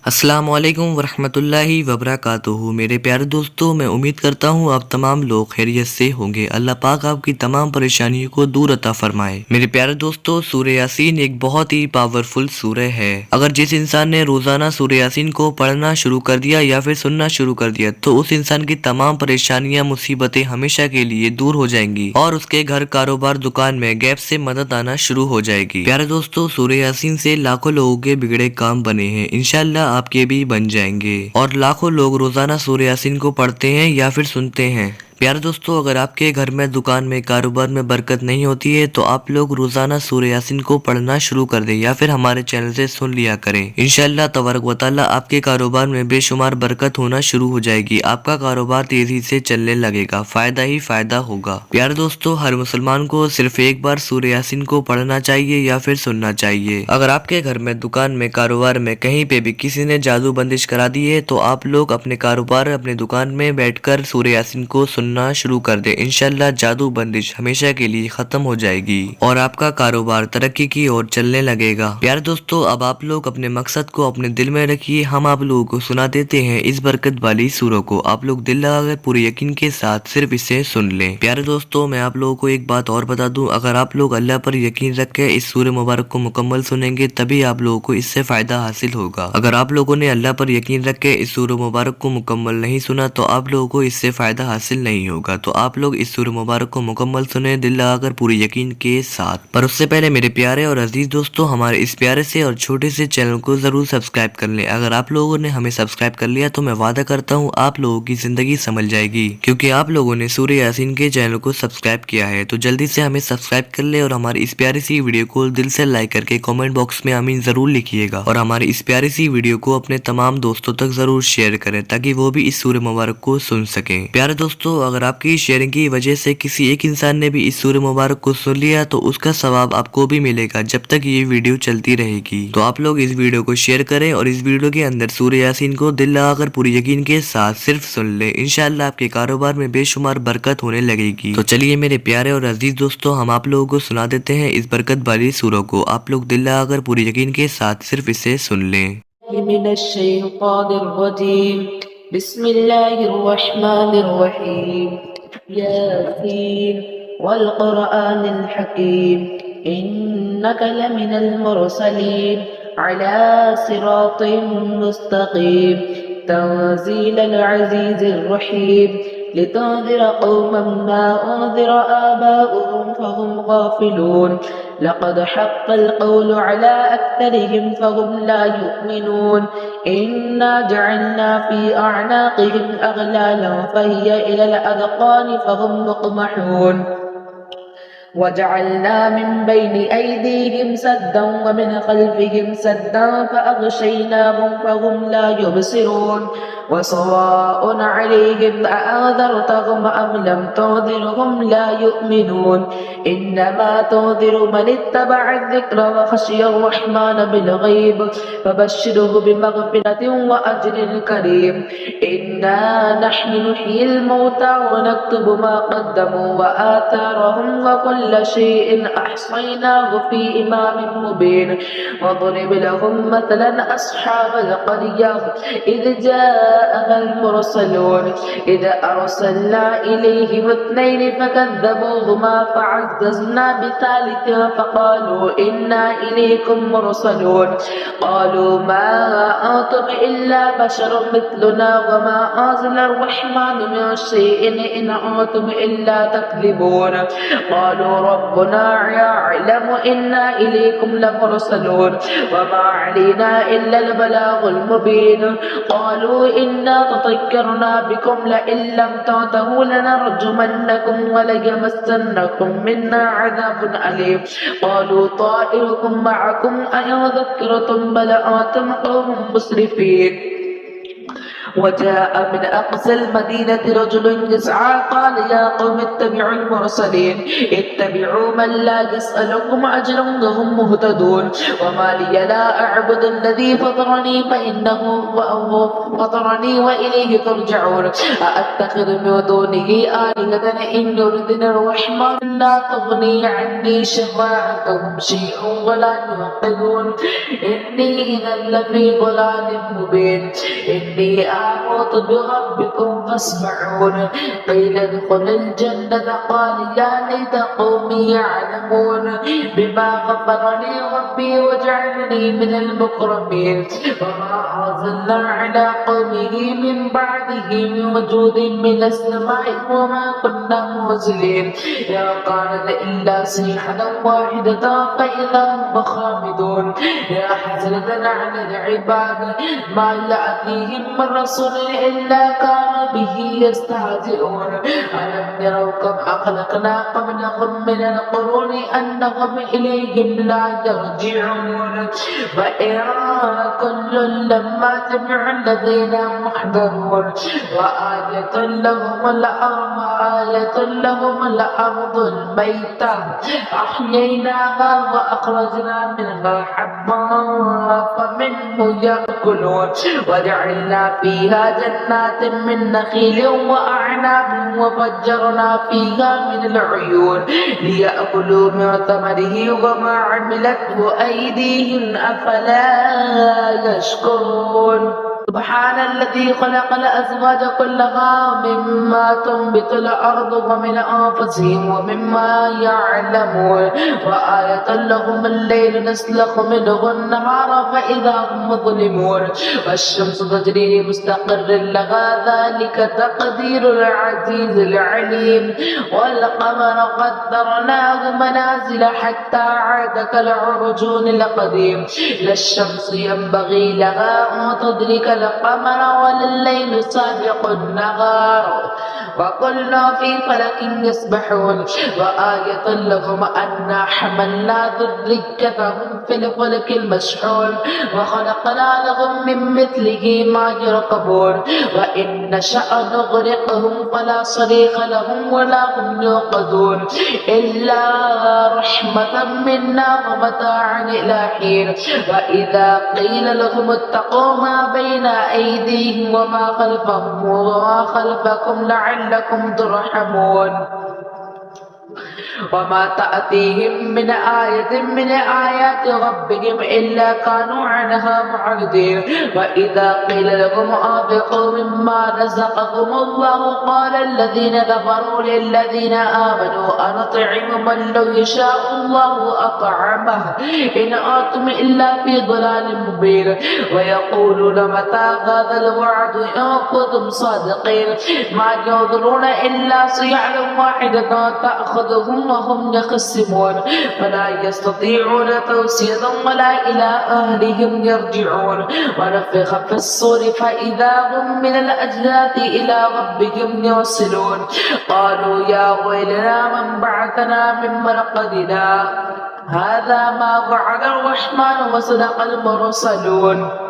अस्सलाम वालेकुम वरहमतुल्लाहि वबरकातुहू। मेरे प्यारे दोस्तों, मैं उम्मीद करता हूँ आप तमाम लोग खैरियत से होंगे। अल्लाह पाक आपकी तमाम परेशानियों को दूर अता फरमाए। मेरे प्यारे दोस्तों, सूरह यासीन एक बहुत ही पावरफुल सूरह है। अगर जिस इंसान ने रोजाना सूरह यासीन को पढ़ना शुरू कर दिया या फिर सुनना शुरू कर दिया तो उस इंसान की तमाम परेशानियां मुसीबतें हमेशा के लिए दूर हो जाएंगी और उसके घर, कारोबार, दुकान में गैप से मदद आना शुरू हो जाएगी। प्यारे दोस्तों, सूरह यासीन से लाखों लोगों के बिगड़े काम बने हैं, इंशाल्लाह आपके भी बन जाएंगे। और लाखों लोग रोजाना सूरह यासीन को पढ़ते हैं या फिर सुनते हैं। प्यारे दोस्तों, अगर आपके घर में, दुकान में, कारोबार में बरकत नहीं होती है तो आप लोग रोजाना सूरह यासीन को पढ़ना शुरू कर दें या फिर हमारे चैनल से सुन लिया करें। इंशाल्लाह तबारक व तआला आपके कारोबार में बेशुमार बरकत होना शुरू हो जाएगी। आपका कारोबार तेजी से चलने लगेगा, फायदा ही फायदा होगा। प्यारे दोस्तों, हर मुसलमान को सिर्फ एक बार सूरह यासीन को पढ़ना चाहिए या फिर सुनना चाहिए। अगर आपके घर में, दुकान में, कारोबार में कहीं पे भी किसी ने जादू बंदिश करा दी है तो आप लोग अपने कारोबार, अपने दुकान में बैठकर सूरह यासीन को सुनना शुरू कर दे। इंशाल्लाह जादू बंदिश हमेशा के लिए खत्म हो जाएगी और आपका कारोबार तरक्की की ओर चलने लगेगा। प्यारे दोस्तों, अब आप लोग अपने मकसद को अपने दिल में रखिए। हम आप लोगों को सुना देते हैं इस बरकत वाली सूरह को। आप लोग दिल लगाकर पूरे यकीन के साथ सिर्फ इसे सुन लें। प्यारे दोस्तों, मैं आप लोगों को एक बात और बता दूं, अगर आप लोग अल्लाह पर यकीन रख के इस सूरह मुबारक को मुकम्मल सुनेंगे तभी आप लोगों को इससे फायदा हासिल होगा। अगर आप लोगों ने अल्लाह पर यकीन रख के इस सूरह मुबारक को मुकम्मल नहीं सुना तो आप लोगों को इससे फायदा हासिल नहीं होगा। तो आप लोग इस सूरह मुबारक को मुकम्मल सुने दिल लगाकर पूरे यकीन के साथ। पर उससे पहले मेरे प्यारे और अजीज दोस्तों, हमारे इस प्यारे से और छोटे से चैनल को जरूर सब्सक्राइब कर लें। अगर आप लोगों ने हमें सब्सक्राइब कर लिया तो मैं वादा करता हूँ आप लोगों की जिंदगी संभल जाएगी, क्योंकि आप लोगों ने सूरह यासीन के चैनल को सब्सक्राइब किया है। तो जल्दी से हमें सब्सक्राइब कर ले और हमारी इस प्यारी सी वीडियो को दिल से लाइक करके कमेंट बॉक्स में आमीन जरूर लिखिएगा और हमारी इस प्यारी सी वीडियो को अपने तमाम दोस्तों तक जरूर शेयर करें ताकि वो भी इस सूरह मुबारक को सुन सके। प्यारे दोस्तों, अगर आपकी शेयरिंग की वजह से किसी एक इंसान ने भी इस सूरह मुबारक को सुन लिया तो उसका सवाब आपको भी मिलेगा जब तक ये वीडियो चलती रहेगी। तो आप लोग इस वीडियो को शेयर करें और इस वीडियो के अंदर सूरह यासीन को दिल लगाकर पूरी यकीन के साथ सिर्फ सुन ले। इंशाल्लाह आपके कारोबार में बेशुमार बरकत होने लगेगी। तो चलिए मेरे प्यारे और अजीज दोस्तों, हम आप लोगों को सुना देते हैं इस बरकत वाली सूरह को। आप लोग दिल लगाकर पूरी यकीन के साथ सिर्फ इसे सुन लें। बिस्मिल्लाहिर्रहमानिर्रहीम। यासीन वल क़ुरआनिल हकीम इन्नका लमिनल मुरसलीन अला सिरातिम मुस्तक़ीम तंज़ीलल अज़ीज़िर रहीम लितुन्ज़िर क़ौमन मा उन्ज़िर आबाउहुम फ़हुम गाफ़िलून लक़द हक़्क़ल क़ौलु अला अक्तरिहिम फ़हुम ला युमिनून इन्ना जअलना फ़ी अअनाक़िहिम अग़लालन फ़हिय इलल अज़क़ानि फ़हुम मुक़महून वजअलना मिन बैनि ऐदीहिम सद्दन व मिन खल्फिहिम सद्दन फ़अग़शयनाहुम फ़हुम ला युबसिरून वसवाअन अलैहिम अअन्ज़रतहुम अम लम तुन्ज़िरहुम ला युमिनून इन्नमा तुन्ज़िरु मन इत्तबअ अज़्ज़िक्र व ख़शिय अर्रहमान बिलग़ैब फ़बश्शिरहु बिमग़फ़िरतिन व अज्रिन करीम इन्ना नहनु नुह्यिल मौता व नक्तुबु मा क़द्दमू व आथारहुम व कुल्ल शैइन अहसैनाहु फ़ी इमामिन मुबीन वضرب لهم مثلا أصحاب القرية إذ جاءها المرسلون إذ أرسلنا إليهم اثنين فكذبوهما فعززنا بثالث فقالوا إنا إليكم مرسلون قالوا ما أنتم إلا بشر مثلنا وما أنزل الرحمن من شيء إن أنتم إلا تكذبون قالوا ربنا يعلم إنا إليكم لمرسلون وما علينا إلا البلاغ المبين قالوا إنا تطيرنا بكم لئن لم تنتهوا لنرجمنكم وليمسنكم منا عذاب أليم قالوا طائركم معكم أئن ذكرتم بل أنتم قوم مسرفين وجاء من أقصى المدينة رجل يسعى قال يا قوم اتبعوا المرسلين اتبعوا من لا يسألكم أجرا وهم مهتدون وما لي لا أعبد الذي فطرني فإنه فطرني وإليه ترجعون أأتخذ من دونه آلهة إن يردنا الرحمن لا تغني عني شفاعتهم شيئا ولا ينقذون إني إذا لفي ضلال مبين إني آمنت بربكم فاسمعون قيل ادخل الجنة قال يا ليت قومي يعلمون بما غفر لي ربي وجعلني من المكرمين وما أرسلنا على قومه من بعده من وجود من السماء وما كنا مرسلين يا كانت إلا صيحة واحدة فإذا هم خامدون يا حسرة على العباد ما يأتيهم من رسول إلا كانوا به يستهزئون ألم يروا كم أخلقنا قبلهم من القرون أنهم إليهم لا يرجعون وإن كل لما جميع الذين محضرون وآية لهم الأرض الميتة أحييناها وأخرجنا منها حبا فمنه يأكلون وجعلنا فيها جنات من نخيل وأعناب وفجرنا فيها من العيون ليأكلوا من ثمره وما عملته أيديهم أفلا يشكرون سبحان الذي خلق الأزواج كلها مما تنبت الأرض ومن أنفسهم ومما يعلمون وآية لهم الليل نسلخ منه النهار فإذا هم مظلمون والشمس تجري لمستقر لها ذلك تقدير العزيز العليم والقمر قدرناه منازل حتى عاد كالعرجون القديم لا الشمس ينبغي لها أن تدرك القمر ولا الليل سابق النهار وكلنا في فلك يسبحون وآية لهم أنا حملنا ذريتهم في الفلك المشحون وخلقنا لهم من مثله ما يركبون وإن نشأ نغرقهم فلا صريخ لهم ولا هم يوقظون إلا رحمة منا ومتاعا إلى حين وإذا قيل لهم اتقوا ما بين أيديهم وما خلفكم لعلكم ترحمون وما تأتيهم من آية من آيات ربهم إلا كانوا عنها معرضين وإذا قيل لهم أنفقوا مما رزقكم الله قال الذين كفروا للذين آمنوا أنطعم من لو يشاء الله أطعمه إن أنتم إلا في ضلال مبين ويقولون متى هذا الوعد إن كنتم صادقين ما ينظرون إلا صيحة واحدة تأخذهم وهم يخصمون فلا يستطيعون توصية ولا إلى أهلهم يرجعون ونفخ في الصور فإذا هم من الأجداث إلى ربهم يوصلون قالوا يا ويلنا من بعثنا من مرقدنا هذا ما وعد الرحمن وصدق المرسلون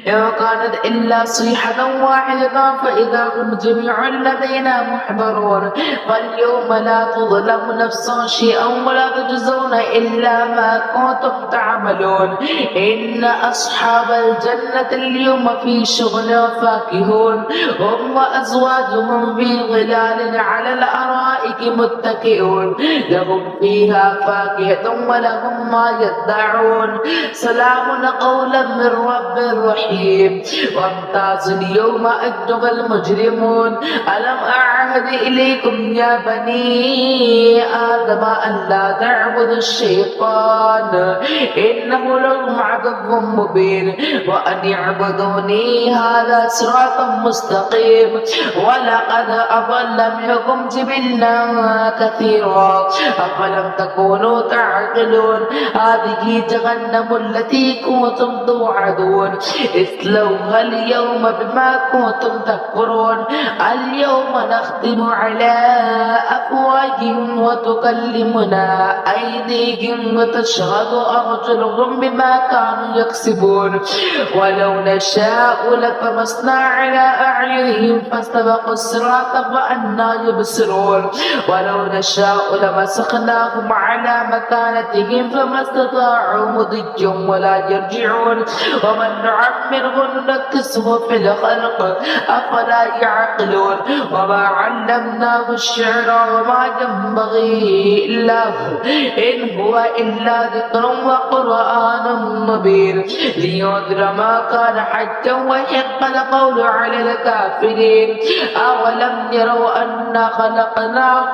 إن كانت إلا صيحة واحدة فإذا هم جميع لدينا محضرون فاليوم لا تظلم نفس شيئا ولا تجزون إلا ما كنتم تعملون إن أصحاب الجنة اليوم في شغل فاكهون هم وأزواجهم في ظلال على الأرائك متكئون لهم فيها فاكهة ولهم ما يدعون سلام قولا من رب رحيم وامتازوا اليوم أيها المجرمون ألم أعهد إليكم يا بني آدم أن لا تعبدوا الشيطان إنه لكم عدو مبين وأن يعبدوني هذا صراط مستقيم ولقد أضل منكم جبلا كثيرا أفلم تكونوا تعقلون هذه جهنم التي كنتم توعدون إذ اصلوها اليوم بما كنتم تكفرون اليوم نختم على أفواههم وتكلمنا أيديهم وتشهد أرجلهم بما كانوا يكسبون ولو نشاء لطمسنا على أعينهم فاستبقوا الصراط فأنى يبصرون ولو نشاء لمسخناهم على مكانتهم فما استطاعوا مضيا ولا يرجعون ومن نعمره ننكسه في الخلق أفلا يعقلون وما علمناه الشعر وما ينبغي له إن هو إلا ذكر وقرآن مبين لينذر ما كان حجا ويحق القول على الكافرين أولم يروا أنا خلقنا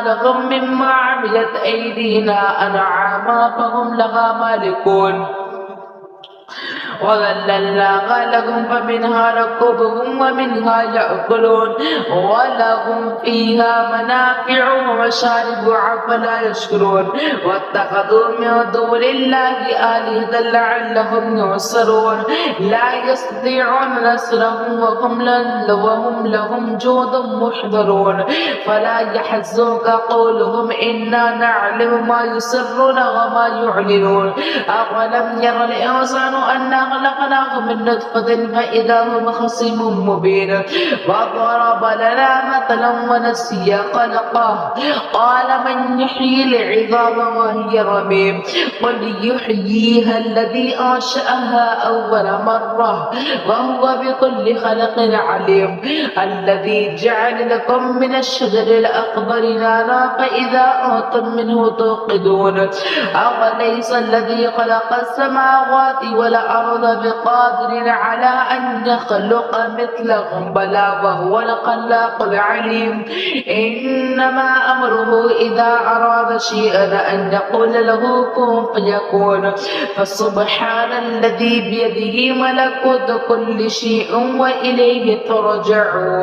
لهم مما عملت أيدينا أنعاما فهم لها مالكون وذللناها لهم فمنها ركوبهم ومنها يأكلون ولهم فيها منافع ومشارب أفلا يشكرون واتخذوا من دون الله آلهة لعلهم ينصرون لا يستطيعون نصرهم وهم لهم جند محضرون فلا يحزنك قولهم إنا نعلم ما يسرون وما يعلنون أولم ير الإنسان أنا خلقناه من نطفة فإذا هو خصيم مبين وضرب لنا مثلا ونسي خلقه قال من يحيي العظام وهي رميم قل يحييها الذي أنشأها أول مرة وهو بكل خلق عليم الذي جعل لكم من الشجر الأخضر نارا فإذا أنتم منه توقدون أوليس الذي خلق السماوات والأرض بقادر على أن يخلق مثلهم بلى وهو الخلاق العليم إنما أمره إذا أراد شيئا أن يقول له كن فيكون فسبحان الذي بيده ملكوت كل شيء وإليه ترجعون